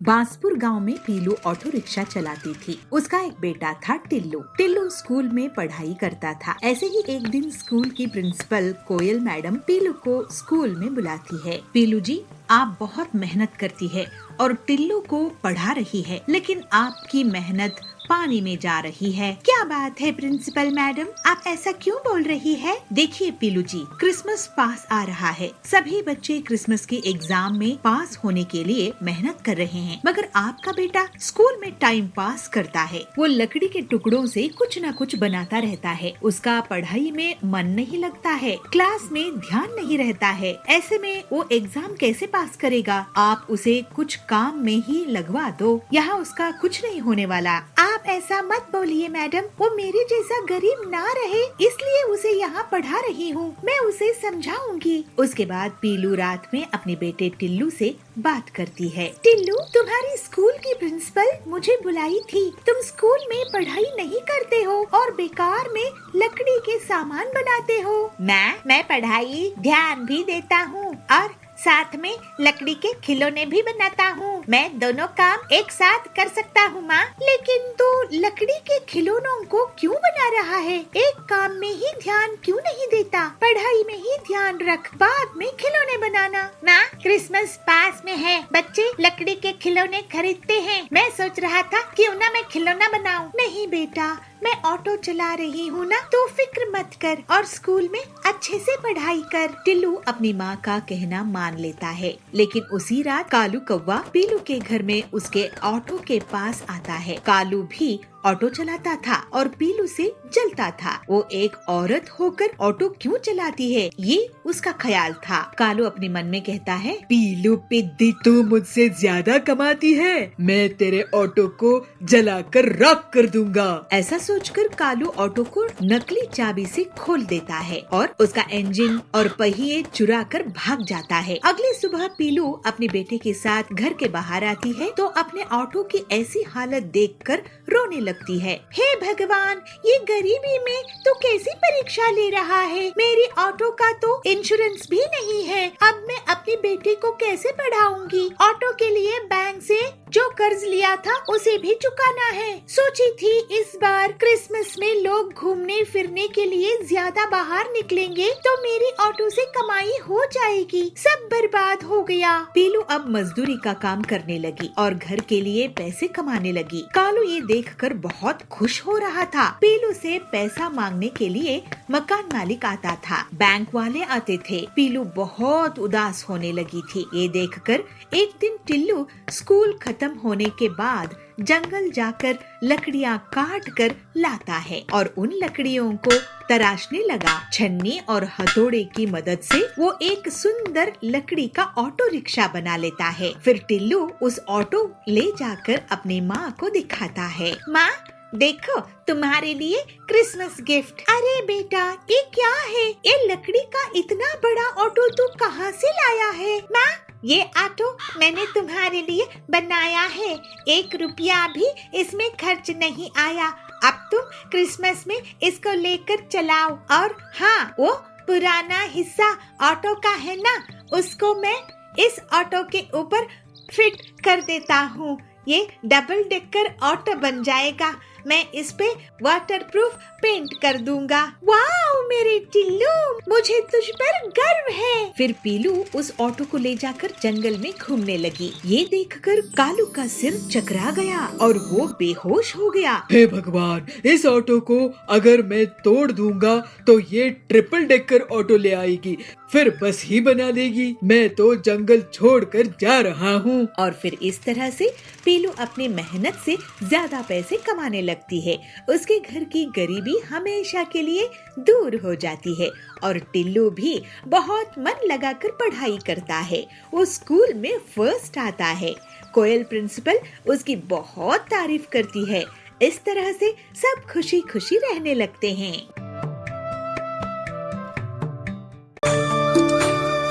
बांसपुर गांव में पीलू auto rickshaw चलाती थी। उसका एक बेटा था टिल्लू। टिल्लू स्कूल में पढ़ाई करता था। ऐसे ही एक दिन स्कूल की प्रिंसिपल कोयल मैडम पीलू को स्कूल में बुलाती है। पीलू जी, आप बहुत मेहनत करती है और टिल्लू को पढ़ा रही है, लेकिन आपकी मेहनत पानी में जा रही है। क्या बात है प्रिंसिपल मैडम, आप ऐसा क्यों बोल रही है? देखिए पीलू जी, क्रिसमस पास आ रहा है। सभी बच्चे क्रिसमस के एग्जाम में पास होने के लिए मेहनत कर रहे हैं, मगर आपका बेटा स्कूल में टाइम पास करता है। वो लकड़ी के टुकड़ों से कुछ न कुछ बनाता रहता है। उसका पढ़ाई में मन नहीं लगता है, क्लास में ध्यान नहीं रहता है। ऐसे में वो एग्जाम कैसे पास करेगा? आप उसे कुछ काम में ही लगवा दो, यहाँ उसका कुछ नहीं होने वाला। आप ऐसा मत बोलिए मैडम, वो मेरे जैसा गरीब ना रहे इसलिए उसे यहाँ पढ़ा रही हूँ। मैं उसे समझाऊंगी। उसके बाद पीलू रात में अपने बेटे टिल्लू से बात करती है। टिल्लू, तुम्हारी स्कूल की प्रिंसिपल मुझे बुलाई थी। तुम स्कूल में पढ़ाई नहीं करते हो और बेकार में लकड़ी के सामान बनाते हो। मैं पढ़ाई ध्यान भी देता हूँ और साथ में लकड़ी के खिलौने भी बनाता हूँ। मैं दोनों काम एक साथ कर सकता हूँ माँ। लेकिन तू लकड़ी के खिलौनों को क्यों बना रहा है? एक काम में ही ध्यान क्यों नहीं देता? पढ़ाई में ही ध्यान रख, बाद में खिलौने बनाना। माँ, क्रिसमस पास में है, बच्चे लकड़ी के खिलौने खरीदते हैं। मैं सोच रहा था क्यों ना मैं खिलौना बनाऊं। नहीं बेटा, मैं ऑटो चला रही हूँ ना, तो फिक्र मत कर और स्कूल में अच्छे से पढ़ाई कर। टिल्लू अपनी माँ का कहना मान लेता है, लेकिन उसी रात कालू कौवा पीलू के घर में उसके ऑटो के पास आता है। कालू भी ऑटो चलाता था और पीलू से जलता था। वो एक औरत होकर ऑटो क्यों चलाती है, ये उसका ख्याल था। कालू अपने मन में कहता है, पीलू पिद्दी, तू मुझसे ज्यादा कमाती है, मैं तेरे ऑटो को जलाकर राख कर दूंगा। ऐसा सोचकर कालू ऑटो को नकली चाबी से खोल देता है और उसका इंजन और पहिए चुरा कर भाग जाता है। अगली सुबह पीलू अपने बेटे के साथ घर के बाहर आती है तो अपने ऑटो की ऐसी हालत देखकर रोने लगती है। हे भगवान, ये गरीबी में तो कैसी परीक्षा ले रहा है? मेरी ऑटो का तो इंश्योरेंस भी नहीं है। अब मैं अपने बेटे को कैसे पढ़ाऊंगी? ऑटो के लिए बैंक से जो कर्ज लिया था उसे भी चुकाना है। सोची थी इस बार क्रिसमस में लोग घूमने फिरने के लिए ज्यादा बाहर निकलेंगे तो मेरी ऑटो से कमाई हो जाएगी। सब बर्बाद हो गया। पीलू अब मजदूरी का काम करने लगी और घर के लिए पैसे कमाने लगी। कालू ये देखकर बहुत खुश हो रहा था। पीलू से पैसा मांगने के लिए मकान मालिक आता था, बैंक वाले आते थे। पीलू बहुत उदास होने लगी थी। ये देखकर एक दिन टिल्लू स्कूल खत्म होने के बाद जंगल जाकर लकड़ियाँ काट कर लाता है और उन लकड़ियों को तराशने लगा। छन्नी और हथौड़े की मदद से वो एक सुंदर लकड़ी का ऑटो रिक्शा बना लेता है। फिर टिल्लू उस ऑटो ले जाकर अपनी माँ को दिखाता है। माँ, देखो तुम्हारे लिए क्रिसमस गिफ्ट। अरे बेटा, ये क्या है? ये लकड़ी का इतना बड़ा ऑटो तू कहाँ से लाया है? माँ, ये ऑटो मैंने तुम्हारे लिए बनाया है। 1 रुपया भी इसमें खर्च नहीं आया। अब तुम क्रिसमस में इसको लेकर चलाओ। और हाँ, वो पुराना हिस्सा ऑटो का है ना, उसको मैं इस ऑटो के ऊपर फिट कर देता हूँ। ये डबल डेकर ऑटो बन जाएगा। मैं इस पे वाटरप्रूफ पेंट कर दूंगा। वाओ मेरे टिल्लू, मुझे तुझ पर गर्व है। फिर पीलू उस ऑटो को ले जाकर जंगल में घूमने लगी। ये देखकर कालू का सिर चकरा गया और वो बेहोश हो गया। हे भगवान, इस ऑटो को अगर मैं तोड़ दूंगा तो ये ट्रिपल डेकर ऑटो ले आएगी, फिर बस ही बना देगी। मैं तो जंगल छोड़कर जा रहा हूँ। और फिर इस तरह से पीलू अपनी मेहनत से ज्यादा पैसे कमाने लगती है। उसके घर की गरीबी हमेशा के लिए दूर हो जाती है और टिल्लू भी बहुत मन लगाकर पढ़ाई करता है। वो स्कूल में फर्स्ट आता है। कोयल प्रिंसिपल उसकी बहुत तारीफ करती है। इस तरह से सब खुशी खुशी रहने लगते हैं।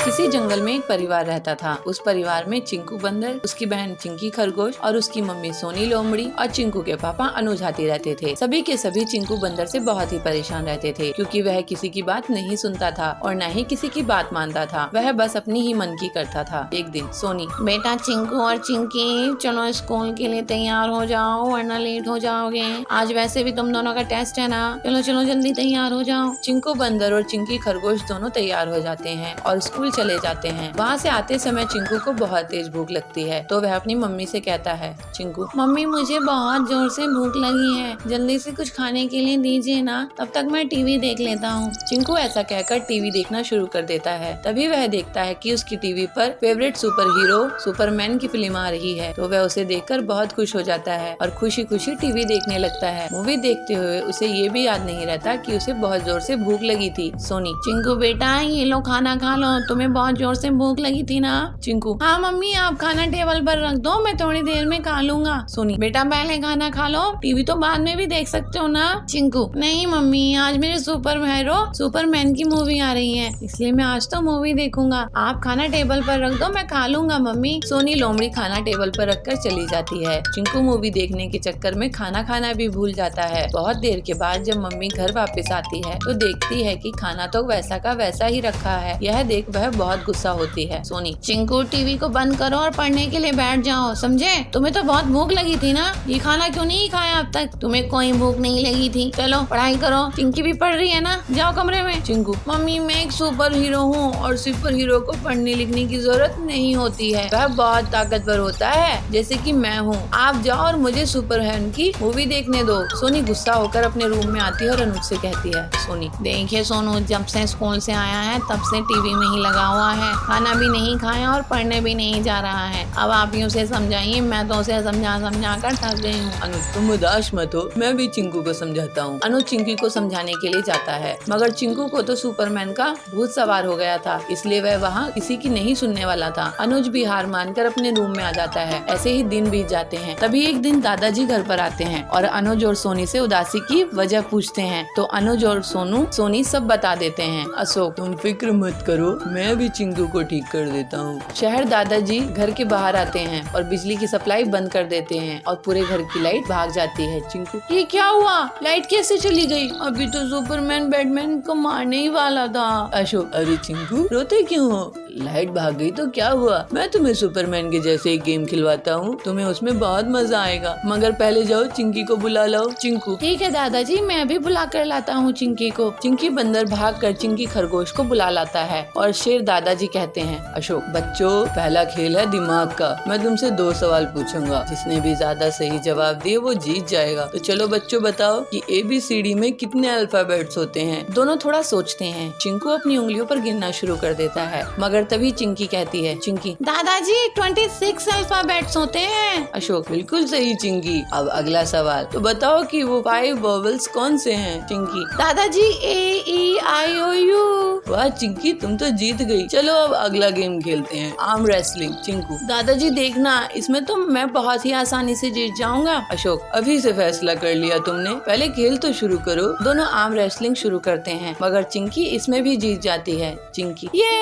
किसी उसी जंगल में एक परिवार रहता था। उस परिवार में चिंकू बंदर, उसकी बहन चिंकी खरगोश और उसकी मम्मी सोनी लोमड़ी और चिंकू के पापा अनुज हाथी रहते थे। सभी के सभी चिंकू बंदर से बहुत ही परेशान रहते थे, क्योंकि वह किसी की बात नहीं सुनता था और न ही किसी की बात मानता था। वह बस अपनी ही मन की करता था। एक दिन सोनी, बेटा चिंकू और चिंकी चलो स्कूल के लिए तैयार हो जाओ वरना लेट हो जाओगे। आज वैसे भी तुम दोनों का टेस्ट है ना, चलो चलो जल्दी तैयार हो जाओ। चिंकू बंदर और चिंकी खरगोश दोनों तैयार हो जाते हैं और स्कूल चले जाते हैं। वहाँ से आते समय चिंकू को बहुत तेज भूख लगती है, तो वह अपनी मम्मी से कहता है, चिंकू मम्मी मुझे बहुत जोर से भूख लगी है, जल्दी से कुछ खाने के लिए दीजिए ना, तब तक मैं टीवी देख लेता हूँ। चिंकू ऐसा कहकर टीवी देखना शुरू कर देता है। तभी वह देखता है कि उसकी टीवी पर फेवरेट सुपर हीरो सुपरमैन की फिल्म आ रही है, तो वह उसे देखकर बहुत खुश हो जाता है और खुशी खुशी टीवी देखने लगता है। मूवी देखते हुए उसे ये भी याद नहीं रहता कि उसे बहुत जोर से भूख लगी थी। सोनी, चिंकू बेटा ये लो खाना खा लो, तुम्हें बहुत जोर से भूख लगी थी ना। चिंकू, हाँ मम्मी आप खाना टेबल पर रख दो, मैं थोड़ी देर में खा लूंगा। सोनी, बेटा पहले खाना खा लो, टीवी तो बाद में भी देख सकते हो ना। चिंकू, नहीं मम्मी आज मेरे सुपर हीरो सुपरमैन की मूवी आ रही है, इसलिए मैं आज तो मूवी देखूंगा। आप खाना टेबल पर रख दो, मैं खा लूंगा मम्मी। सोनी लोमड़ी खाना टेबल पर रखकर चली जाती है। चिंकू मूवी देखने के चक्कर में खाना खाना भी भूल जाता है। बहुत देर के बाद जब मम्मी घर वापस आती है तो देखती है कि खाना तो वैसा का वैसा ही रखा है। यह देख वह बहुत गुस्सा होती है। सोनी, चिंकू टीवी को बंद करो और पढ़ने के लिए बैठ जाओ, समझे? तुम्हें तो बहुत भूख लगी थी ना, ये खाना क्यों नहीं खाया अब तक? तुम्हें कोई भूख नहीं लगी थी, चलो पढ़ाई करो। चिंकी भी पढ़ रही है ना, जाओ कमरे में। चिंकू, मम्मी मैं एक सुपर हीरो हूँ और सुपर हीरो को पढ़ने लिखने की जरूरत नहीं होती है, वह बहुत ताकतवर होता है जैसे कि मैं हूँ। आप जाओ और मुझे सुपरमैन की मूवी देखने दो। सोनी गुस्सा होकर अपने रूम में आती है और अनुज से कहती है, सोनी देखिए सोनू जब से स्कूल से आया है तब से टीवी में ही लगा हुआ है, खाना भी नहीं खाया और पढ़ने भी नहीं जा रहा है। अब आप ही उसे समझाइए, मैं तो उसे समझा कर थक गई हूँ। अनुज, तुम उदास मत हो, मैं भी चिंकू को समझाता हूँ। अनुज चिंकी को समझाने के लिए जाता है, मगर चिंकू को तो सुपरमैन का भूत सवार हो गया था, इसलिए वह वहाँ किसी की नहीं सुनने वाला था। अनुज भी हार मानकर अपने रूम में आ जाता है। ऐसे ही दिन बीत जाते हैं। तभी एक दिन दादाजी घर पर आते हैं और अनुज और सोनी से उदासी की वजह पूछते हैं, तो अनुज और सोनी सब बता देते हैं। अशोक, तुम फिक्र मत करो, मैं भी चिंकू को ठीक कर देता हूँ। शहर दादाजी घर के बाहर आते हैं और बिजली की सप्लाई बंद कर देते हैं और पूरे घर की लाइट भाग जाती है। चिंकू, ये क्या हुआ, लाइट कैसे चली गई? अभी तो सुपरमैन बैटमैन को मारने ही वाला था। अशोक, अरे चिंकू रोते क्यों हो, लाइट भाग गई तो क्या हुआ, मैं तुम्हें सुपरमैन के जैसे एक गेम खिलवाता हूँ, तुम्हें उसमें बहुत मजा आएगा, मगर पहले जाओ चिंकी को बुला लाओ। चिंकू, ठीक है दादाजी मैं अभी बुला कर लाता हूँ चिंकी को। चिंकी बंदर भाग कर चिंकी खरगोश को बुला लाता है और शेर दादाजी कहते हैं, अशोक बच्चों पहला खेल है दिमाग का, मैं तुमसे 2 सवाल पूछूंगा, जिसने भी ज्यादा सही जवाब दिए वो जीत जाएगा। तो चलो बच्चों बताओ कि ABCD में कितने अल्फाबेट्स होते हैं? दोनों थोड़ा सोचते हैं। चिंकू अपनी उंगलियों पर गिनना शुरू कर देता है, मगर तभी चिंकी कहती है, चिंकी दादाजी 26 अल्फाबेट्स होते हैं। अशोक, बिल्कुल सही चिंकी। अब अगला सवाल, तो बताओ कि वो 5 वोवेल्स कौन से हैं? चिंकी, दादाजी AEIOU। वाह चिंकी तुम तो जीत गई। चलो अब अगला गेम खेलते हैं, आर्म रेसलिंग। चिंकू, दादाजी देखना इसमें तो मैं बहुत ही आसानी से जीत जाऊंगा। अशोक, अभी से फैसला कर लिया तुमने, पहले खेल तो शुरू करो। दोनों आर्म रेसलिंग शुरू करते हैं, मगर चिंकी इसमें भी जीत जाती है। चिंकी, ये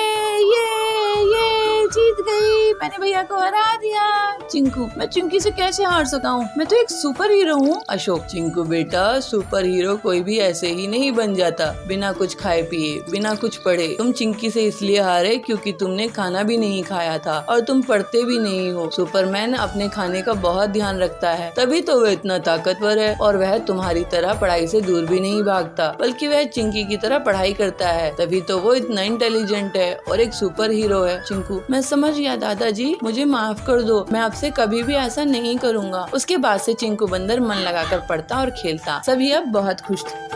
जीत गई, मैंने भैया को हरा दिया। चिंकू, मैं चिंकी से कैसे हार सका हूँ, मैं तो एक सुपर हीरो हूँ। अशोक, चिंकू बेटा सुपर हीरो कोई भी ऐसे ही नहीं बन जाता बिना कुछ खाए पिए, बिना कुछ पढ़े। तुम चिंकी से इसलिए हारे क्योंकि तुमने खाना भी नहीं खाया था और तुम पढ़ते भी नहीं हो। सुपरमैन अपने खाने का बहुत ध्यान रखता है, तभी तो वह इतना ताकतवर है और वह तुम्हारी तरह पढ़ाई से दूर भी नहीं भागता, बल्कि वह चिंकी की तरह पढ़ाई करता है, तभी तो वो इतना इंटेलिजेंट है और एक सुपर हीरो है। चिंकू, मैं समझ गया दादाजी, मुझे माफ कर दो, मैं आपसे कभी भी ऐसा नहीं करूँगा। उसके बाद से चिंकू बंदर मन लगाकर पढ़ता और खेलता। सभी अब बहुत खुश थे।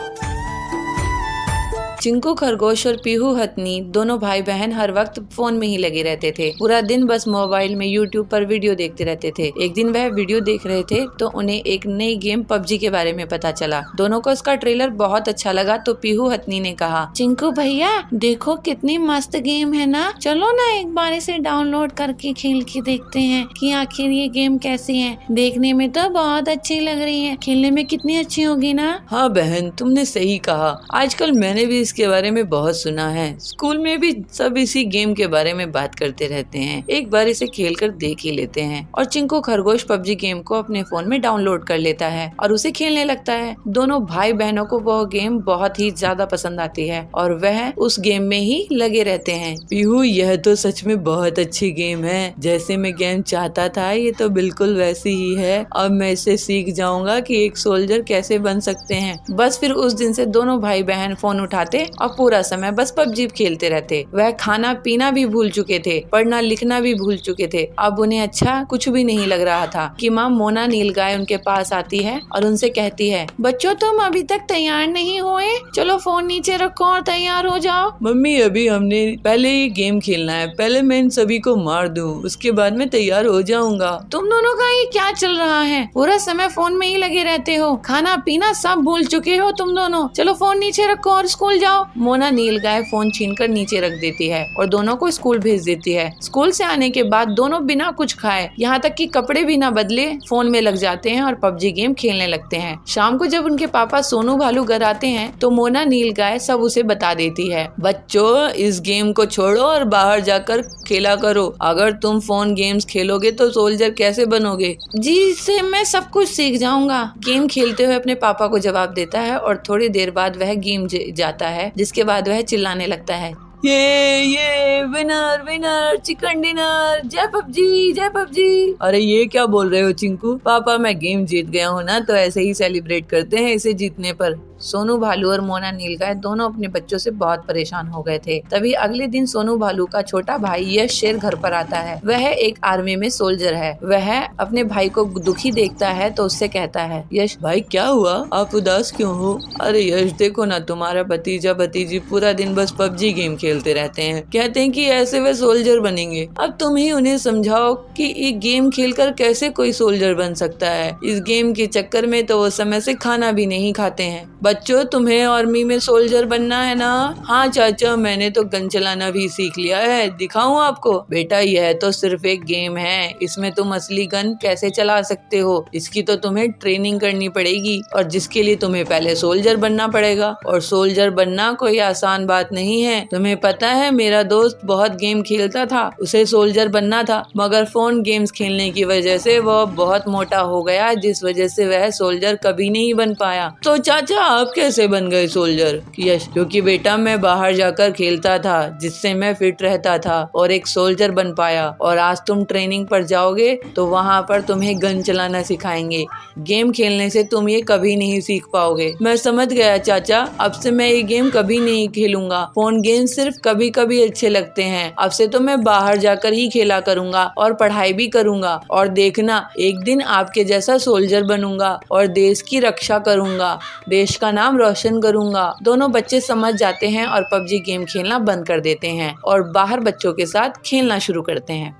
चिंकू खरगोश और पीहू हथनी दोनों भाई बहन हर वक्त फोन में ही लगे रहते थे। पूरा दिन बस मोबाइल में यूट्यूब पर वीडियो देखते रहते थे। एक दिन वह वीडियो देख रहे थे तो उन्हें एक नई गेम PUBG के बारे में पता चला। दोनों को उसका ट्रेलर बहुत अच्छा लगा तो पीहू हथनी ने कहा, चिंकू भैया देखो कितनी मस्त गेम है ना, चलो ना एक बार इसे डाउनलोड करके खेल के देखते हैं कि आखिर ये गेम कैसी है। देखने में तो बहुत अच्छी लग रही है, खेलने में कितनी अच्छी होगी ना। हाँ बहन तुमने सही कहा, आजकल मैंने भी इसके बारे में बहुत सुना है, स्कूल में भी सब इसी गेम के बारे में बात करते रहते हैं, एक बार इसे खेल कर देख ही लेते हैं। और चिंकू खरगोश पबजी गेम को अपने फोन में डाउनलोड कर लेता है और उसे खेलने लगता है। दोनों भाई बहनों को वह गेम बहुत ही ज्यादा पसंद आती है और वह उस गेम में ही लगे रहते हैं। पीहू, यह तो सच में बहुत अच्छी गेम है, जैसे मैं गेम चाहता था ये तो बिल्कुल वैसी ही है। अब मैं इसे सीख जाऊंगा कि एक सोल्जर कैसे बन सकते हैं। बस फिर उस दिन से दोनों भाई बहन फोन उठाते और पूरा समय बस पबजी खेलते रहते। वह खाना पीना भी भूल चुके थे, पढ़ना लिखना भी भूल चुके थे। अब उन्हें अच्छा कुछ भी नहीं लग रहा था कि माँ मोना नीलगाय उनके पास आती है और उनसे कहती है, बच्चों तुम अभी तक तैयार नहीं हुए, चलो फोन नीचे रखो और तैयार हो जाओ। मम्मी, अभी हमने पहले ये गेम खेलना है, पहले मैं इन सभी को मार दूं, उसके बाद मैं तैयार हो जाऊंगा। तुम दोनों का ये क्या चल रहा है? पूरा समय फोन में ही लगे रहते हो, खाना पीना सब भूल चुके हो तुम दोनों। चलो फोन नीचे रखो और स्कूल जाओ। मोना नीलगाय फोन छीनकर नीचे रख देती है और दोनों को स्कूल भेज देती है। स्कूल से आने के बाद दोनों बिना कुछ खाए, यहाँ तक कि कपड़े भी ना बदले, फोन में लग जाते हैं और पबजी गेम खेलने लगते हैं। शाम को जब उनके पापा सोनू भालू घर आते हैं तो मोना नीलगाय सब उसे बता देती है, बच्चों इस गेम को छोड़ो और बाहर जाकर खेला करो। अगर तुम फोन गेम्स खेलोगे तो सोल्जर कैसे बनोगे? जी, इससे मैं सब कुछ सीख जाऊंगा। गेम खेलते हुए अपने पापा को जवाब देता है और थोड़ी देर बाद वह गेम जाता है, जिसके बाद वह चिल्लाने लगता है, ये विनर विनर चिकन डिनर, जय पबजी जय पबजी। अरे ये क्या बोल रहे हो चिंकू? पापा मैं गेम जीत गया हूँ ना, तो ऐसे ही सेलिब्रेट करते हैं इसे जीतने पर। सोनू भालू और मोना नीलगाय दोनों अपने बच्चों से बहुत परेशान हो गए थे। तभी अगले दिन सोनू भालू का छोटा भाई यश शेर घर पर आता है। वह एक आर्मी में सोल्जर है। वह अपने भाई को दुखी देखता है तो उससे कहता है, यश भाई क्या हुआ, आप उदास क्यों हो? अरे यश देखो ना, तुम्हारा भतीजा भतीजी पूरा दिन बस पबजी गेम खेलते रहते हैं, कहते हैं कि ऐसे वे सोल्जर बनेंगे। अब तुम ही उन्हें समझाओ कि ये गेम खेलकर कैसे कोई सोल्जर बन सकता है। इस गेम के चक्कर में तो वो समय से खाना भी नहीं खाते हैं। बच्चों तुम्हें आर्मी में सोल्जर बनना है ना? हाँ चाचा, मैंने तो गन चलाना भी सीख लिया है, दिखाऊं आपको? बेटा यह तो सिर्फ एक गेम है, इसमें तुम असली गन कैसे चला सकते हो? इसकी तो तुम्हें ट्रेनिंग करनी पड़ेगी और जिसके लिए तुम्हें पहले सोल्जर बनना पड़ेगा। और सोल्जर बनना कोई आसान बात नहीं है। तुम्हें पता है मेरा दोस्त बहुत गेम खेलता था, उसे सोल्जर बनना था, मगर फोन गेम्स खेलने की वजह से वह बहुत मोटा हो गया, जिस वजह से वह सोल्जर कभी नहीं बन पाया। तो चाचा आप कैसे बन गए सोल्जर? यश, क्योंकि बेटा मैं बाहर जाकर खेलता था, जिससे मैं फिट रहता था और एक सोल्जर बन पाया। और आज तुम ट्रेनिंग पर जाओगे तो वहाँ पर तुम्हें गन चलाना सिखाएंगे। गेम खेलने से तुम ये कभी नहीं सीख पाओगे। मैं समझ गया चाचा, अब से मैं ये गेम कभी नहीं खेलूंगा। फोन गेम सिर्फ कभी कभी अच्छे लगते हैं। अब से तो मैं बाहर जाकर ही खेला करूंगा और पढ़ाई भी करूंगा। और देखना, एक दिन आपके जैसा सोल्जर बनूंगा और देश की रक्षा करूंगा, देश का नाम रोशन करूंगा। दोनों बच्चे समझ जाते हैं और पबजी गेम खेलना बंद कर देते हैं और बाहर बच्चों के साथ खेलना शुरू करते हैं।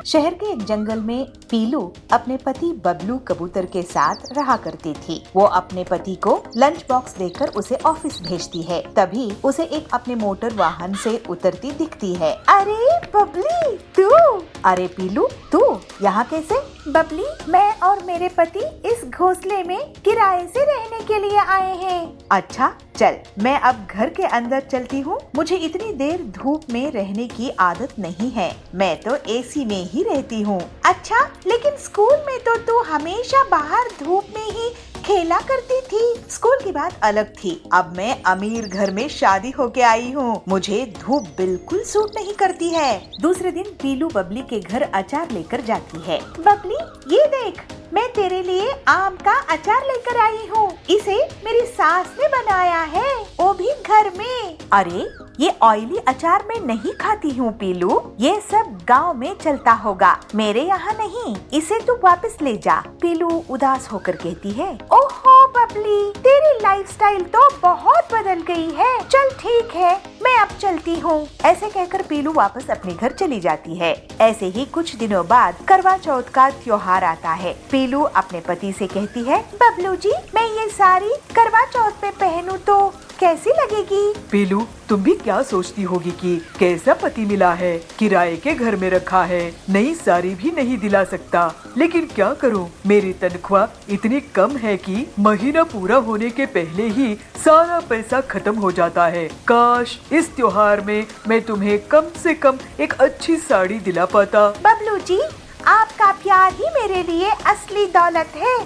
शहर के एक जंगल में पीलू अपने पति बबलू कबूतर के साथ रहा करती थी। वो अपने पति को लंच बॉक्स देकर उसे ऑफिस भेजती है। तभी उसे एक अपने मोटर वाहन से उतरती दिखती है। अरे बबली तू! अरे पीलू तू यहाँ कैसे? बबली, मैं और मेरे पति इस घोंसले में किराए से रहने के लिए आए हैं। अच्छा चल, मैं अब घर के अंदर चलती हूँ। मुझे इतनी देर धूप में रहने की आदत नहीं है, मैं तो एसी में ही रहती हूँ। अच्छा, लेकिन स्कूल में तो तू हमेशा बाहर धूप में ही खेला करती थी। स्कूल की बात अलग थी, अब मैं अमीर घर में शादी होके आई हूँ, मुझे धूप बिल्कुल सूट नहीं करती है। दूसरे दिन पीलू बबली के घर अचार लेकर जाती है। बबली ये देख, मैं तेरे लिए आम का अचार लेकर आई हूँ। इसे मेरी सास ने बनाया है, वो भी घर में। अरे ये ऑयली अचार मैं नहीं खाती हूँ पीलू, ये सब गांव में चलता होगा, मेरे यहाँ नहीं। इसे तू वापस ले जा। पीलू उदास होकर कहती है, ओहो बबली, तेरी लाइफस्टाइल तो बहुत बदल गई है। चल ठीक है, मैं अब चलती हूँ। ऐसे कहकर पीलू वापस अपने घर चली जाती है। ऐसे ही कुछ दिनों बाद करवा चौथ का त्योहार आता है। पीलू अपने पति से कहती है, बबलू जी, मैं ये साड़ी करवा चौथ पे पहनूं तो कैसी लगेगी? पीलू, तुम भी क्या सोचती होगी कि कैसा पति मिला है, किराए के घर में रखा है, नई साड़ी भी नहीं दिला सकता। लेकिन क्या करूं, मेरी तनख्वाह इतनी कम है कि महीना पूरा होने के पहले ही सारा पैसा खत्म हो जाता है। काश इस त्योहार में मैं तुम्हें कम से कम एक अच्छी साड़ी दिला पाता। बबलू जी, आपका प्यार ही मेरे लिए असली दौलत है।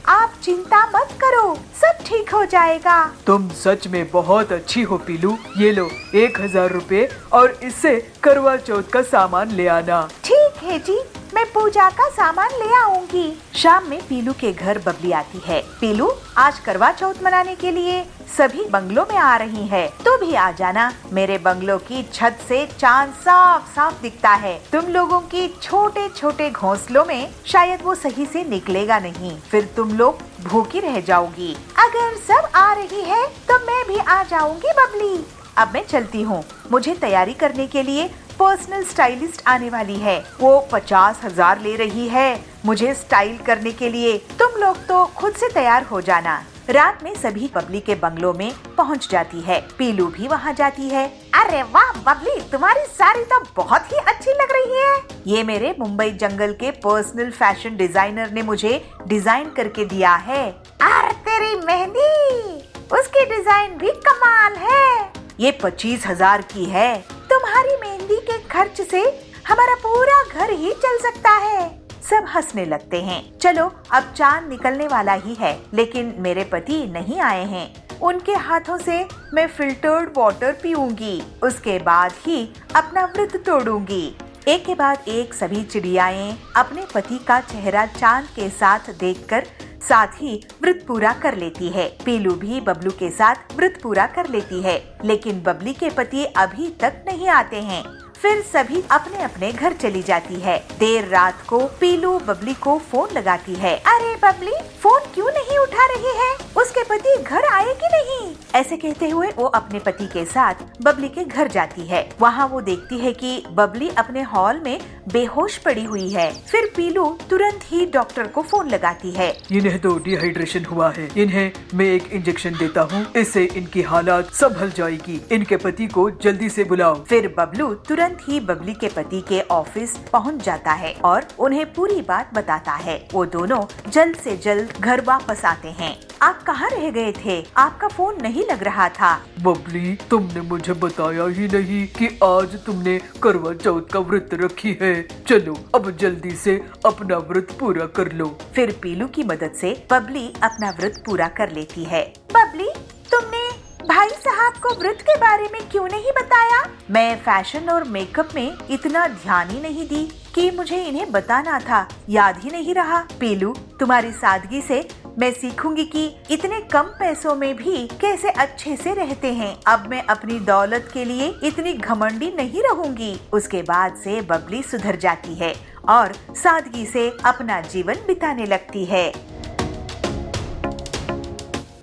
आप चिंता मत करो, सब ठीक हो जाएगा। तुम सच में बहुत अच्छी हो पीलू। ये लो 1000 रुपए और इससे करवा चौथ का सामान ले आना। ठीक है जी, मैं पूजा का सामान ले आऊंगी। शाम में पीलू के घर बबली आती है। पीलू, आज करवा चौथ मनाने के लिए सभी बंगलों में आ रही है, तो भी आ जाना। मेरे बंगलों की छत से चांद साफ साफ दिखता है। तुम लोगों की छोटे छोटे घोंसलों में शायद वो सही से निकलेगा नहीं, फिर तुम लोग भूखी रह जाओगी। अगर सब आ रही है तो मैं भी आ जाऊंगी बबली। अब मैं चलती हूँ, मुझे तैयारी करने के लिए पर्सनल स्टाइलिस्ट आने वाली है। वो 50,000 ले रही है मुझे स्टाइल करने के लिए। तुम लोग तो खुद से तैयार हो जाना। रात में सभी बबली के बंगलों में पहुंच जाती है। पीलू भी वहां जाती है। अरे वाह बबली, तुम्हारी साड़ी तो बहुत ही अच्छी लग रही है। ये मेरे मुंबई जंगल के पर्सनल फैशन डिजाइनर ने मुझे डिजाइन करके दिया है। अरे तेरी मेहंदी, उसकी डिजाइन भी कमाल है। ये 25,000 की है। तुम्हारी मेहंदी के खर्च से हमारा पूरा घर ही चल सकता है। सब हंसने लगते हैं। चलो, अब चांद निकलने वाला ही है, लेकिन मेरे पति नहीं आए हैं। उनके हाथों से मैं फिल्टर्ड वाटर पीऊंगी, उसके बाद ही अपना व्रत तोड़ूंगी। एक के बाद एक सभी चिड़ियाएं अपने पति का चेहरा चांद के साथ देखकर साथ ही व्रत पूरा कर लेती है। पीलू भी बबलू के साथ व्रत पूरा कर लेती है, लेकिन बबली के पति अभी तक नहीं आते हैं। फिर सभी अपने अपने घर चली जाती है। देर रात को पीलू बबली को फोन लगाती है। अरे बबली, फोन क्यों नहीं उठा रही है? उसके पति घर आए कि नहीं? ऐसे कहते हुए वो अपने पति के साथ बबली के घर जाती है। वहाँ वो देखती है कि बबली अपने हॉल में बेहोश पड़ी हुई है। फिर पीलू तुरंत ही डॉक्टर को फोन लगाती है। इन्हें तो डिहाइड्रेशन हुआ है, इन्हें मैं एक इंजेक्शन देता हूँ, इससे इनकी हालत संभल जाएगी। इनके पति को जल्दी से बुलाओ। फिर बबलू तुरंत ही बबली के पति के ऑफिस पहुंच जाता है और उन्हें पूरी बात बताता है। वो दोनों जल्द से जल्द घर वापस आते हैं। आप कहाँ रह गए थे? आपका फोन नहीं लग रहा था। बबली, तुमने मुझे बताया ही नहीं कि आज तुमने करवा चौथ का व्रत रखी है। चलो अब जल्दी से अपना व्रत पूरा कर लो। फिर पीलू की मदद से बबली अपना व्रत पूरा कर लेती है। बबली, तुमने भाई साहब को व्रत के बारे में क्यों नहीं बताया? मैं फैशन और मेकअप में इतना ध्यान ही नहीं दी कि मुझे इन्हें बताना था, याद ही नहीं रहा। पीलू, तुम्हारी सादगी से मैं सीखूंगी कि इतने कम पैसों में भी कैसे अच्छे से रहते हैं। अब मैं अपनी दौलत के लिए इतनी घमंडी नहीं रहूंगी। उसके बाद से बबली सुधर जाती है और सादगी से अपना जीवन बिताने लगती है।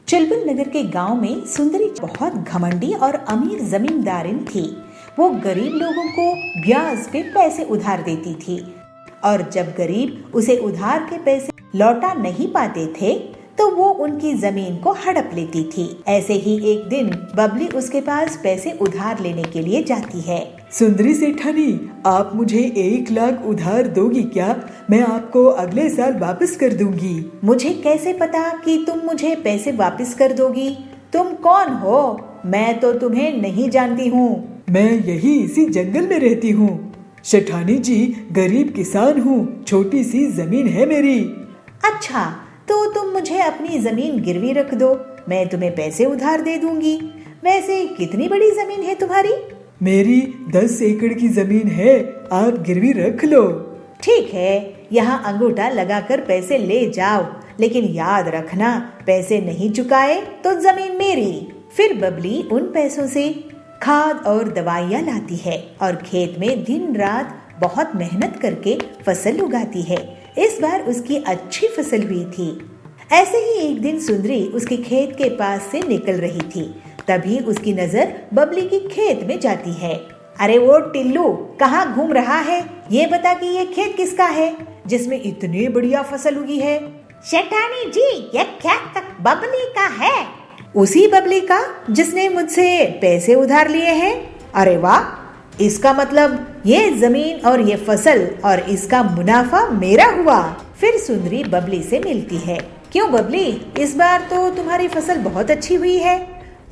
चुलबुल नगर के गांव में सुंदरी बहुत घमंडी और अमीर जमींदारिन थी। वो गरीब लोगों को ब्याज पे पैसे उधार देती थी और जब गरीब उसे उधार के पैसे लौटा नहीं पाते थे तो वो उनकी जमीन को हड़प लेती थी। ऐसे ही एक दिन बबली उसके पास पैसे उधार लेने के लिए जाती है। सुंदरी सेठानी, आप मुझे 1 लाख उधार दोगी क्या? मैं आपको अगले साल वापस कर दूंगी। मुझे कैसे पता कि तुम मुझे पैसे वापस कर दोगी? तुम कौन हो? मैं तो तुम्हें नहीं जानती हूँ। मैं यही इसी जंगल में रहती हूँ। सेठानी जी, गरीब किसान हूँ, छोटी सी जमीन है मेरी। अच्छा, तो तुम मुझे अपनी जमीन गिरवी रख दो, मैं तुम्हें पैसे उधार दे दूंगी। वैसे कितनी बड़ी जमीन है तुम्हारी? मेरी 10 एकड़ की जमीन है, आप गिरवी रख लो। ठीक है, यहाँ अंगूठा लगाकर पैसे ले जाओ, लेकिन याद रखना पैसे नहीं चुकाए तो जमीन मेरी। फिर बबली उन पैसों से खाद और दवाइयाँ लाती है और खेत में दिन रात बहुत मेहनत करके फसल उगाती है। इस बार उसकी अच्छी फसल हुई थी। ऐसे ही एक दिन सुंदरी उसके खेत के पास से निकल रही थी। तभी उसकी नजर बबली की खेत में जाती है। अरे वो टिल्लू, कहाँ घूम रहा है? ये बता कि ये खेत किसका है जिसमें इतनी बढ़िया फसल उगी है? शेठानी जी, ये खेत बबली का है। उसी बबली का जिसने मुझसे पैसे उधार लिए हैं। अरे वाह, इसका मतलब ये जमीन और ये फसल और इसका मुनाफा मेरा हुआ। फिर सुंदरी बबली से मिलती है। क्यों बबली, इस बार तो तुम्हारी फसल बहुत अच्छी हुई है,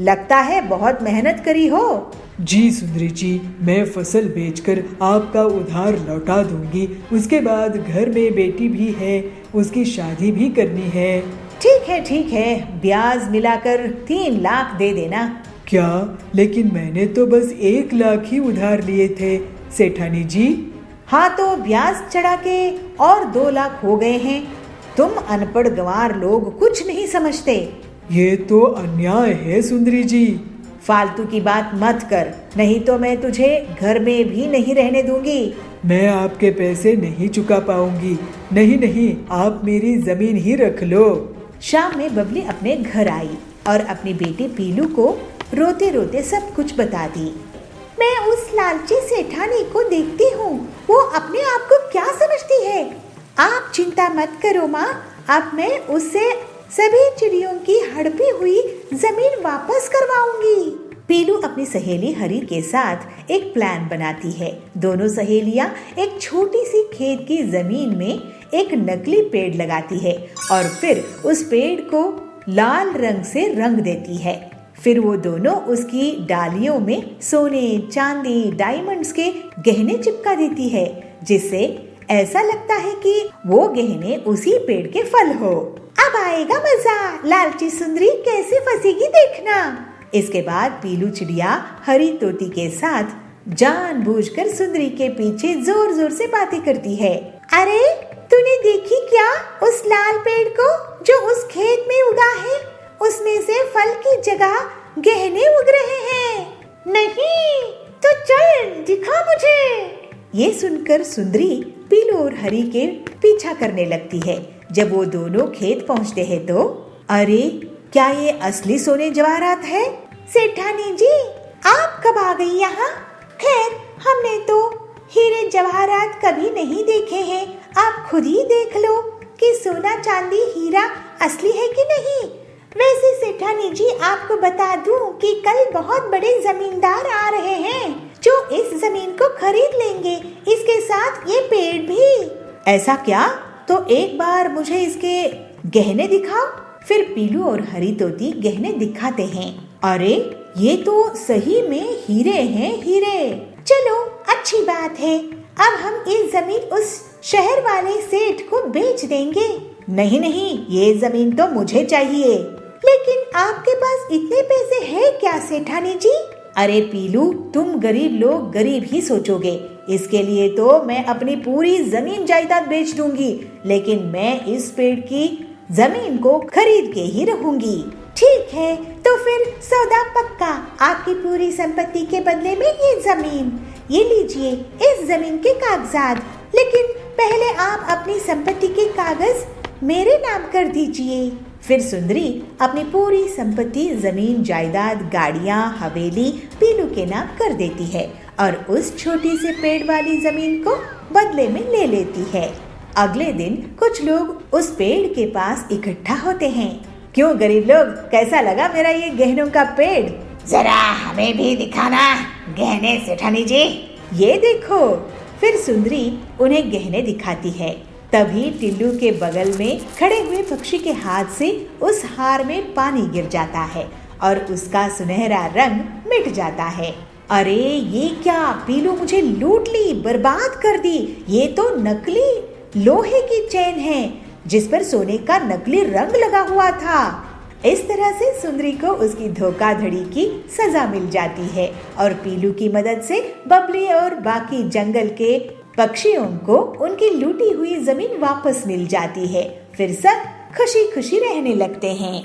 लगता है बहुत मेहनत करी हो। जी सुंदरी जी, मैं फसल बेचकर आपका उधार लौटा दूंगी। उसके बाद घर में बेटी भी है, उसकी शादी भी करनी है। ठीक है, ब्याज मिलाकर 3 लाख दे देना। क्या? लेकिन मैंने तो बस 1 लाख ही उधार लिए थे सेठानी जी। हाँ तो ब्याज चढ़ा के और 2 लाख हो गए हैं। तुम अनपढ़ गंवार लोग कुछ नहीं समझते। ये तो अन्याय है सुंदरी जी। फालतू की बात मत कर, नहीं तो मैं तुझे घर में भी नहीं रहने दूंगी। मैं आपके पैसे नहीं चुका पाऊंगी। नहीं, आप मेरी जमीन ही रख लो। शाम में बबली अपने घर आई और अपनी बेटी पीलू को रोते रोते सब कुछ बता दी। मैं उस लालची सेठानी को देखती हूँ, वो अपने आप को क्या समझती है। आप चिंता मत करो माँ, अब मैं उससे सभी चिड़ियों की हड़पी हुई जमीन वापस करवाऊंगी। पीलू अपनी सहेली हरी के साथ एक प्लान बनाती है। दोनों सहेलियां एक छोटी सी खेत की जमीन में एक नकली पेड़ लगाती है और फिर उस पेड़ को लाल रंग से रंग देती है। फिर वो दोनों उसकी डालियों में सोने, चांदी, डायमंड्स के गहने चिपका देती है, जिससे ऐसा लगता है कि वो गहने उसी पेड़ के फल हो। अब आएगा मजा, लालची सुंदरी कैसे फंसेगी देखना। इसके बाद पीलू चिड़िया हरी तोती के साथ जानबूझकर सुंदरी के पीछे जोर जोर से बातें करती है। अरे तूने देखी क्या उस लाल पेड़ को जो उस खेत में उगा है? उसमें से फल की जगह गहने उग रहे हैं। नहीं तो चल दिखा मुझे। ये सुनकर सुंदरी पीलू और हरी के पीछा करने लगती है। जब वो दोनों खेत पहुंचते हैं तो अरे क्या ये असली सोने जवाहरात है? सेठानी जी, आप कब आ गई यहाँ? खैर हमने तो हीरे जवाहरात कभी नहीं देखे हैं, आप खुद ही देख लो कि सोना चांदी हीरा असली है कि नहीं। वैसे सेठानी जी, आपको बता दूं कि कल बहुत बड़े जमींदार आ रहे हैं जो इस जमीन को खरीद लेंगे, इसके साथ ये पेड़ भी। ऐसा क्या? तो एक बार मुझे इसके गहने दिखाओ। फिर पीलू और हरी तोती गहने दिखाते हैं। अरे ये तो सही में हीरे हैं, हीरे। चलो अच्छी बात है, अब हम ये जमीन उस शहर वाले सेठ को बेच देंगे। नहीं, ये जमीन तो मुझे चाहिए। लेकिन आपके पास इतने पैसे हैं क्या सेठानी जी? अरे पीलू, तुम गरीब लोग गरीब ही सोचोगे। इसके लिए तो मैं अपनी पूरी जमीन जायदाद बेच दूंगी, लेकिन मैं इस पेड़ की जमीन को खरीद के ही रहूंगी। ठीक है, तो फिर सौदा पक्का। आपकी पूरी संपत्ति के बदले में ये जमीन। ये लीजिए इस जमीन के कागजात, लेकिन पहले आप अपनी संपत्ति के कागज मेरे नाम कर दीजिए। फिर सुंदरी अपनी पूरी संपत्ति, जमीन, जायदाद, गाड़ियाँ, हवेली पीलू के नाम कर देती है और उस छोटी से पेड़ वाली जमीन को बदले में ले लेती है। अगले दिन कुछ लोग उस पेड़ के पास इकट्ठा होते हैं। क्यों गरीब लोग, कैसा लगा मेरा ये गहनों का पेड़? जरा हमें भी दिखाना गहने सेठानी जी। ये देखो। फिर सुंदरी उन्हें गहने दिखाती है। तभी टिल्लू के बगल में खड़े हुए पक्षी के हाथ से उस हार में पानी गिर जाता है और उसका सुनहरा रंग मिट जाता है। अरे ये क्या, पीलू मुझे लूट ली, बर्बाद कर दी। ये तो नकली लोहे की चेन है जिस पर सोने का नकली रंग लगा हुआ था। इस तरह से सुंदरी को उसकी धोखाधड़ी की सजा मिल जाती है और पीलू की मदद से बबली और बाकी जंगल के पक्षियों को उनकी लूटी हुई जमीन वापस मिल जाती है। फिर सब खुशी खुशी रहने लगते हैं।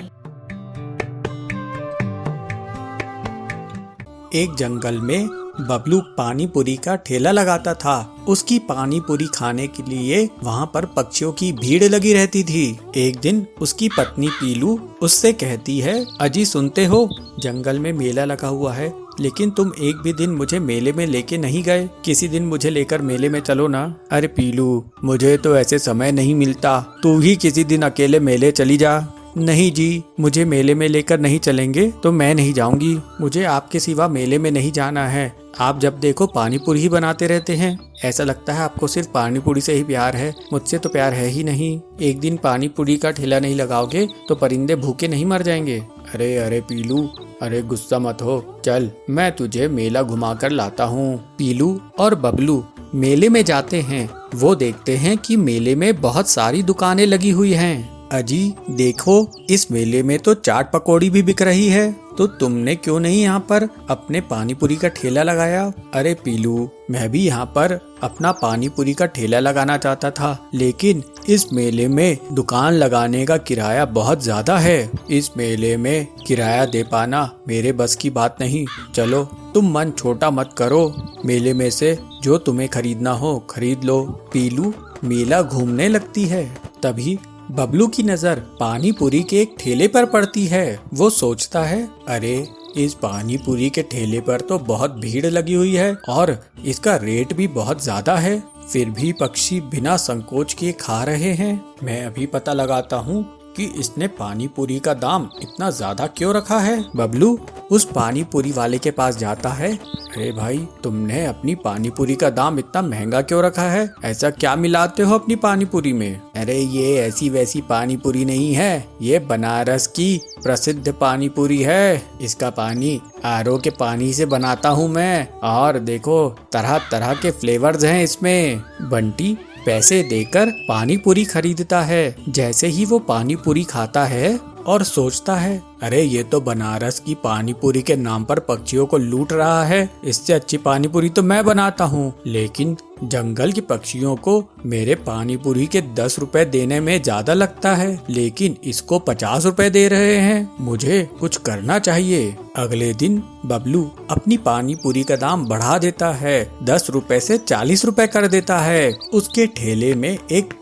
एक जंगल में बबलू पानी पूरी का ठेला लगाता था। उसकी पानी पूरी खाने के लिए वहाँ पर पक्षियों की भीड़ लगी रहती थी। एक दिन उसकी पत्नी पीलू उससे कहती है, अजी सुनते हो, जंगल में मेला लगा हुआ है, लेकिन तुम एक भी दिन मुझे मेले में लेके नहीं गए। किसी दिन मुझे लेकर मेले में चलो ना। अरे पीलू, मुझे तो ऐसे समय नहीं मिलता, तू ही किसी दिन अकेले मेले चली जा। नहीं जी, मुझे मेले में लेकर नहीं चलेंगे तो मैं नहीं जाऊंगी। मुझे आपके सिवा मेले में नहीं जाना है। आप जब देखो पानी पूरी ही बनाते रहते हैं। ऐसा लगता है आपको सिर्फ पानी पूरी से ही प्यार है, मुझसे तो प्यार है ही नहीं। एक दिन पानी पूरी का ठेला नहीं लगाओगे तो परिंदे भूखे नहीं मर जाएंगे। अरे अरे पीलू, अरे गुस्सा मत हो, चल मैं तुझे मेला घुमा कर लाता हूँ। पीलू और बबलू मेले में जाते हैं। वो देखते हैं कि मेले में बहुत सारी दुकानें लगी हुई हैं। अजी देखो, इस मेले में तो चाट पकौड़ी भी बिक रही है, तो तुमने क्यों नहीं यहाँ पर अपने पानी पूरी का ठेला लगाया? अरे पीलू, मैं भी यहाँ पर अपना पानी पूरी का ठेला लगाना चाहता था, लेकिन इस मेले में दुकान लगाने का किराया बहुत ज्यादा है। इस मेले में किराया दे पाना मेरे बस की बात नहीं। चलो तुम मन छोटा मत करो, मेले में से जो तुम्हें खरीदना हो खरीद लो। पीलू मेला घूमने लगती है। तभी बबलू की नजर पानी पूरी के एक ठेले पर पड़ती है। वो सोचता है, अरे इस पानी पूरी के ठेले पर तो बहुत भीड़ लगी हुई है और इसका रेट भी बहुत ज्यादा है, फिर भी पक्षी बिना संकोच के खा रहे हैं। मैं अभी पता लगाता हूँ कि इसने पानी पूरी का दाम इतना ज्यादा क्यों रखा है। बबलू उस पानी पूरी वाले के पास जाता है। अरे भाई, तुमने अपनी पानी पूरी का दाम इतना महंगा क्यों रखा है? ऐसा क्या मिलाते हो अपनी पानी पूरी में? अरे ये ऐसी वैसी पानी पूरी नहीं है, ये बनारस की प्रसिद्ध पानी पूरी है। इसका पानी आरओ के पानी से बनाता हूँ मैं, और देखो तरह तरह के फ्लेवर्स हैं इसमें। बंटी पैसे देकर पानी पूरी खरीदता है। जैसे ही वो पानी पूरी खाता है और सोचता है, अरे ये तो बनारस की पानी पूरी के नाम पर पक्षियों को लूट रहा है, इससे अच्छी पानी पूरी तो मैं बनाता हूँ। लेकिन जंगल के पक्षियों को मेरे पानी पूरी के 10 रुपए देने में ज्यादा लगता है, लेकिन इसको 50 रुपए दे रहे हैं। मुझे कुछ करना चाहिए। अगले दिन बबलू अपनी पानी पूरी का दाम बढ़ा देता है, 10 रुपए से 40 रुपए कर देता है। उसके ठेले में एक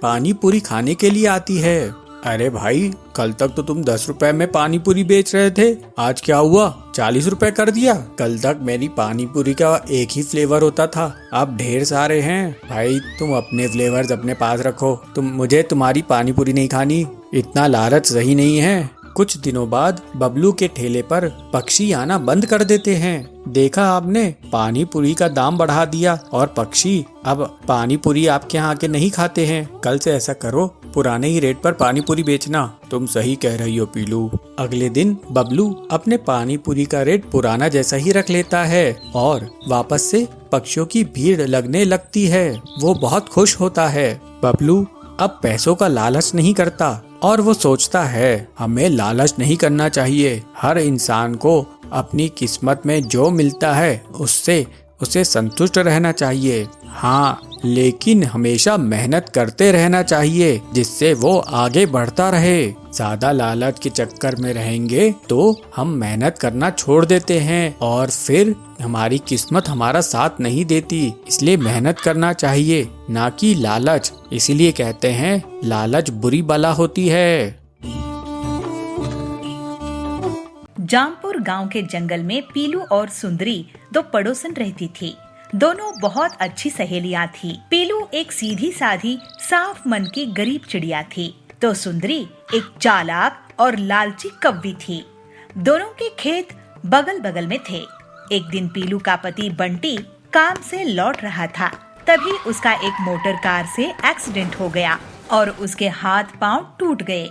पानी पूरी खाने के लिए आती है। अरे भाई, कल तक तो तुम 10 रुपए में पानी पूरी बेच रहे थे, आज क्या हुआ 40 रुपए कर दिया? कल तक मेरी पानी पूरी का एक ही फ्लेवर होता था, अब ढेर सारे हैं। भाई तुम अपने फ्लेवर्स अपने पास रखो, मुझे तुम्हारी पानी पूरी नहीं खानी, इतना लालच सही नहीं है। कुछ दिनों बाद बबलू के ठेले पर पक्षी आना बंद कर देते हैं। देखा आपने, पानी पूरी का दाम बढ़ा दिया और पक्षी अब पानी पूरी आपके यहाँ आके नहीं खाते हैं। कल से ऐसा करो, पुराने ही रेट पर पानी पूरी बेचना। तुम सही कह रही हो पीलू। अगले दिन बबलू अपने पानी पूरी का रेट पुराना जैसा ही रख लेता है और वापस से पक्षियों की भीड़ लगने लगती है। वो बहुत खुश होता है। बबलू अब पैसों का लालच नहीं करता और वो सोचता है, हमें लालच नहीं करना चाहिए। हर इंसान को अपनी किस्मत में जो मिलता है उससे उसे संतुष्ट रहना चाहिए। हाँ, लेकिन हमेशा मेहनत करते रहना चाहिए जिससे वो आगे बढ़ता रहे। ज्यादा लालच के चक्कर में रहेंगे तो हम मेहनत करना छोड़ देते हैं और फिर हमारी किस्मत हमारा साथ नहीं देती। इसलिए मेहनत करना चाहिए, ना कि लालच। इसीलिए कहते हैं लालच बुरी बला होती है। जामपुर गांव के जंगल में पीलू और सुंदरी दो पड़ोसन रहती थी। दोनों बहुत अच्छी सहेलियां थी। पीलू एक सीधी साधी साफ मन की गरीब चिड़िया थी, तो सुंदरी एक चालाक और लालची कव्वी थी। दोनों के खेत बगल बगल में थे। एक दिन पीलू का पति बंटी काम से लौट रहा था, तभी उसका एक मोटर कार से एक्सीडेंट हो गया और उसके हाथ पांव टूट गए।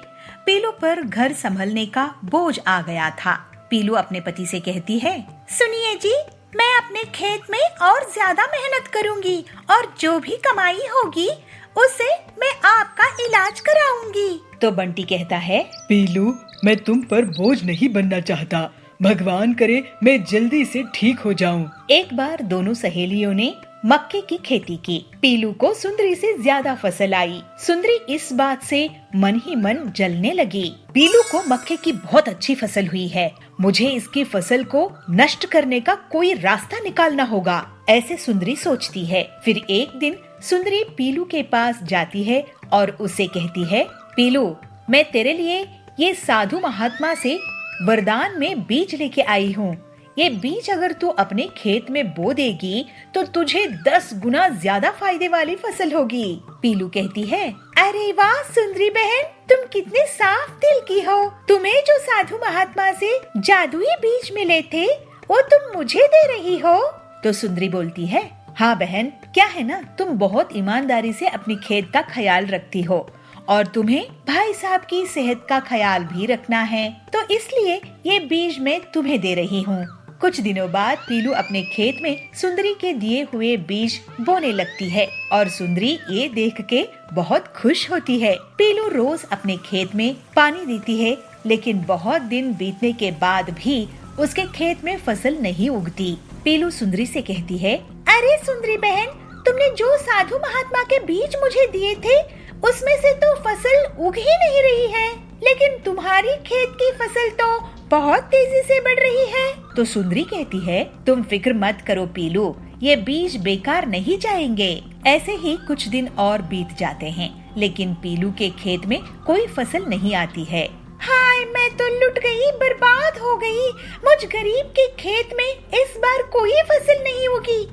पीलू पर घर संभलने का बोझ आ गया था। पीलू अपने पति से कहती है, सुनिए जी, मैं अपने खेत में और ज्यादा मेहनत करूंगी और जो भी कमाई होगी उससे मैं आपका इलाज कराऊंगी। तो बंटी कहता है, पीलू, मैं तुम पर बोझ नहीं बनना चाहता, भगवान करे मैं जल्दी से ठीक हो जाऊं। एक बार दोनों सहेलियों ने मक्के की खेती की। पीलू को सुंदरी से ज्यादा फसल आई। सुंदरी इस बात से मन ही मन जलने लगी। पीलू को मक्के की बहुत अच्छी फसल हुई है, मुझे इसकी फसल को नष्ट करने का कोई रास्ता निकालना होगा, ऐसे सुंदरी सोचती है। फिर एक दिन सुंदरी पीलू के पास जाती है और उससे कहती है, पीलू, मैं तेरे लिए ये साधु महात्मा से वरदान में बीज लेके आई हूँ। ये बीज अगर तू अपने खेत में बो देगी तो तुझे 10 गुना ज्यादा फायदे वाली फसल होगी। पीलू कहती है, अरे वाह सुंदरी बहन, तुम कितने साफ दिल की हो। तुम्हें जो साधु महात्मा से जादुई बीज मिले थे वो तुम मुझे दे रही हो। तो सुंदरी बोलती है, हाँ बहन, क्या है ना, तुम बहुत ईमानदारी से अपनी खेत का ख्याल रखती हो और तुम्हें भाई साहब की सेहत का ख्याल भी रखना है, तो इसलिए ये बीज मैं तुम्हें दे रही हूँ। कुछ दिनों बाद पीलू अपने खेत में सुंदरी के दिए हुए बीज बोने लगती है और सुंदरी ये देख के बहुत खुश होती है। पीलू रोज अपने खेत में पानी देती है, लेकिन बहुत दिन बीतने के बाद भी उसके खेत में फसल नहीं उगती। पीलू सुंदरी से कहती है, अरे सुंदरी बहन, तुमने जो साधु महात्मा के बीज मुझे दिए थे उसमें से तो फसल उग ही नहीं रही है, लेकिन तुम्हारी खेत की फसल तो बहुत तेजी से बढ़ रही है। तो सुंदरी कहती है, तुम फिक्र मत करो पीलू, ये बीज बेकार नहीं जाएंगे। ऐसे ही कुछ दिन और बीत जाते हैं, लेकिन पीलू के खेत में कोई फसल नहीं आती है। हाय, मैं तो लुट गई, बर्बाद हो गई। मुझ गरीब के खेत में इस बार कोई फसल नहीं होगी।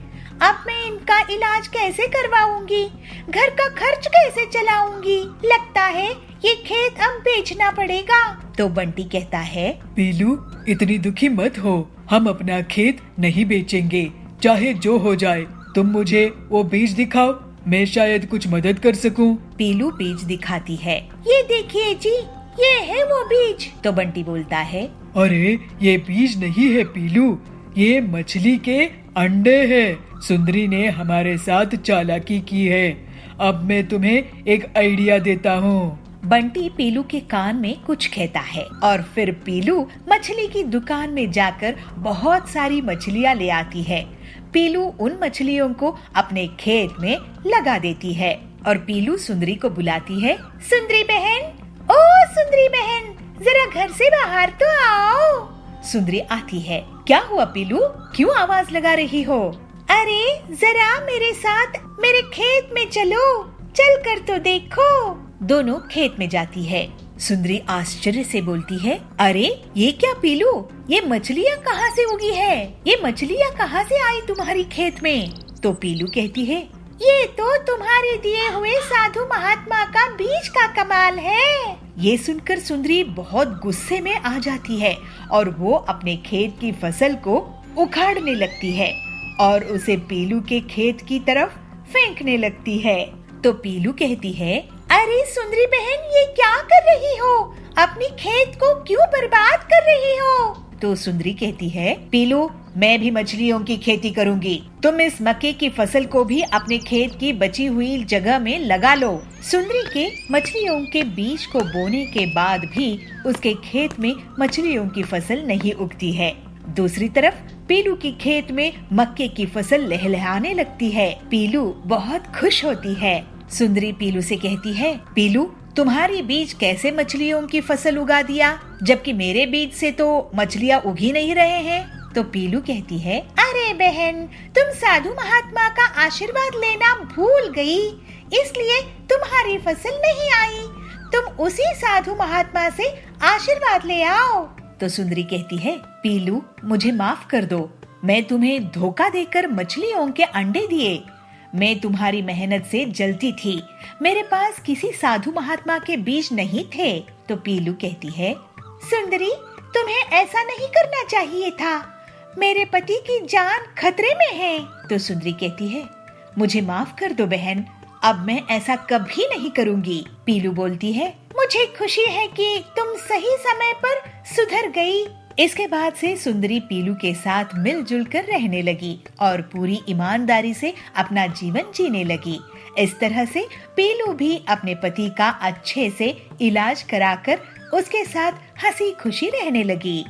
अब मैं इनका इलाज कैसे करवाऊंगी, घर का खर्च कैसे चलाऊंगी। लगता है ये खेत अब बेचना पड़ेगा। तो बंटी कहता है, पीलू, इतनी दुखी मत हो, हम अपना खेत नहीं बेचेंगे, चाहे जो हो जाए। तुम मुझे वो बीज दिखाओ, मैं शायद कुछ मदद कर सकूं। पीलू बीज दिखाती है। ये देखिए जी, ये है वो बीज। तो बंटी बोलता है, अरे ये बीज नहीं है पीलू, ये मछली के अंडे हैं। सुंदरी ने हमारे साथ चालाकी की है। अब मैं तुम्हें एक आइडिया देता हूँ। बंटी पीलू के कान में कुछ कहता है और फिर पीलू मछली की दुकान में जाकर बहुत सारी मछलियाँ ले आती है। पीलू उन मछलियों को अपने खेत में लगा देती है और पीलू सुंदरी को बुलाती है, सुंदरी बहन, ओ सुंदरी बहन, जरा घर से बाहर तो आओ। सुंदरी आती है। क्या हुआ पीलू, क्यों आवाज लगा रही हो? अरे जरा मेरे साथ मेरे खेत में चलो, चल कर तो देखो। दोनों खेत में जाती है। सुंदरी आश्चर्य से बोलती है, अरे ये क्या पीलू, ये मछलियाँ कहाँ से उगी है? ये मछलियाँ कहाँ से आई तुम्हारी खेत में? तो पीलू कहती है, ये तो तुम्हारे दिए हुए साधु महात्मा का बीज का कमाल है। ये सुनकर सुंदरी बहुत गुस्से में आ जाती है और वो अपने खेत की फसल को उखाड़ने लगती है और उसे पीलू के खेत की तरफ फेंकने लगती है। तो पीलू कहती है, अरे सुंदरी बहन, ये क्या कर रही हो? अपनी खेत को क्यों बर्बाद कर रही हो? तो सुंदरी कहती है, पीलू, मैं भी मछलियों की खेती करूंगी। तुम इस मक्के की फसल को भी अपने खेत की बची हुई जगह में लगा लो। सुंदरी के मछलियों के बीज को बोने के बाद भी उसके खेत में मछलियों की फसल नहीं उगती है। दूसरी तरफ पीलू की खेत में मक्के की फसल लहलहाने लगती है। पीलू बहुत खुश होती है। सुंदरी पीलू से कहती है, पीलू, तुम्हारी बीज कैसे मछलियों की फसल उगा दिया, जबकि मेरे बीज से तो मछलियाँ उग ही नहीं रहे हैं। तो पीलू कहती है, अरे बहन, तुम साधु महात्मा का आशीर्वाद लेना भूल गई, इसलिए तुम्हारी फसल नहीं आई। तुम उसी साधु महात्मा से आशीर्वाद ले आओ। तो सुंदरी कहती है, पीलू, मुझे माफ कर दो, मैं तुम्हें धोखा देकर मछलियों के अंडे दिए। मैं तुम्हारी मेहनत से जलती थी, मेरे पास किसी साधु महात्मा के बीज नहीं थे। तो पीलू कहती है, सुंदरी, तुम्हें ऐसा नहीं करना चाहिए था, मेरे पति की जान खतरे में है। तो सुंदरी कहती है, मुझे माफ कर दो बहन, अब मैं ऐसा कभी नहीं करूंगी। पीलू बोलती है, मुझे खुशी है कि तुम सही समय पर सुधर गई। इसके बाद से सुंदरी पीलू के साथ मिलजुल कर रहने लगी और पूरी ईमानदारी से अपना जीवन जीने लगी। इस तरह से पीलू भी अपने पति का अच्छे से इलाज कराकर उसके साथ हंसी खुशी रहने लगी।